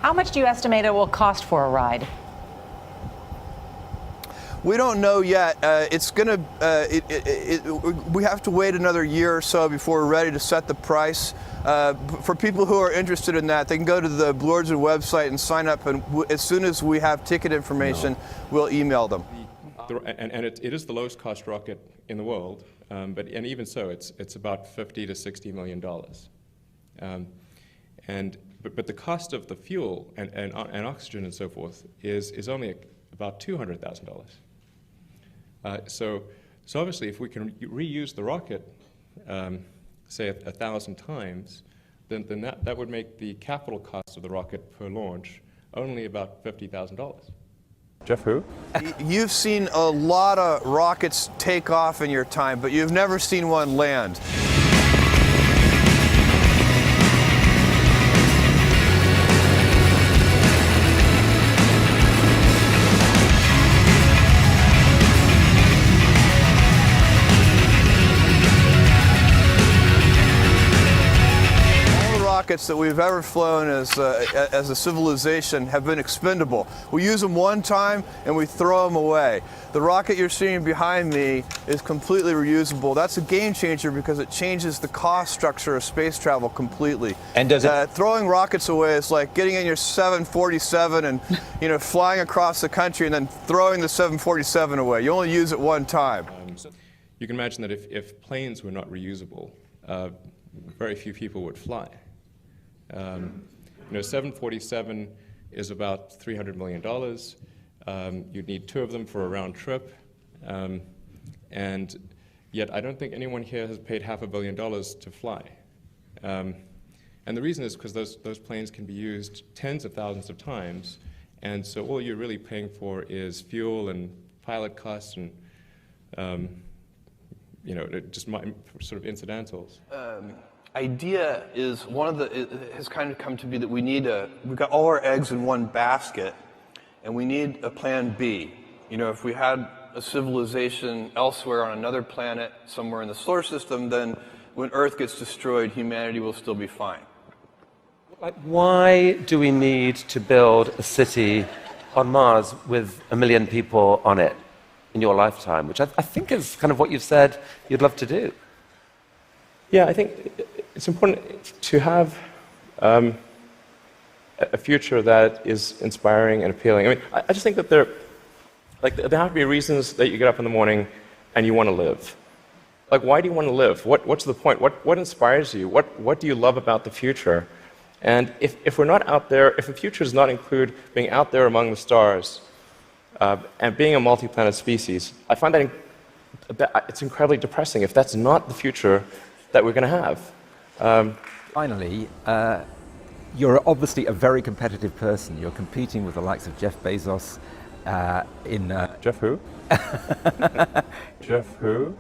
How much do you estimate it will cost for a ride? We don't know yet. We have to wait another year or so before we're ready to set the price. For people who are interested in that, they can go to the Blue Origin website and sign up, and as soon as we have ticket information, we'll email them. It is the lowest cost rocket in the world, but even so, it's about $50 to $60 million. But the cost of the fuel and oxygen and so forth is only about $200,000. So obviously, if we can reuse the rocket, say 1,000 times, then that would make the capital cost of the rocket per launch only about $50,000. Jeff who? You've seen a lot of rockets take off in your time, but you've never seen one land. Rockets that we've ever flown as a civilization have been expendable. We use them one time and we throw them away. The rocket you're seeing behind me is completely reusable. That's a game changer because it changes the cost structure of space travel completely. And does it throwing rockets away is like getting in your 747 and flying across the country and then throwing the 747 away. You only use it one time. You can imagine that if planes were not reusable, very few people would fly. 747 is about $300 million. You'd need 2 of them for a round trip. And yet I don't think anyone here has paid $500 million to fly. And the reason is because those planes can be used tens of thousands of times. And so all you're really paying for is fuel and pilot costs and just sort of incidentals. Idea is it has kind of come to be that we've got all our eggs in one basket, and we need a plan B. If we had a civilization elsewhere on another planet, somewhere in the solar system, then when Earth gets destroyed, humanity will still be fine. Why do we need to build a city on Mars with 1 million people on it in your lifetime, which I think is kind of what you've said you'd love to do? Yeah, I think it's important to have a future that is inspiring and appealing. I mean, I just think that there have to be reasons that you get up in the morning and you want to live. Like, why do you want to live? What's the point? What inspires you? What do you love about the future? And if we're not out there, if the future does not include being out there among the stars and being a multi-planet species, I find that it's incredibly depressing if that's not the future that we're going to have. Finally, you're obviously a very competitive person. You're competing with the likes of Jeff Bezos in... Jeff who? Jeff who?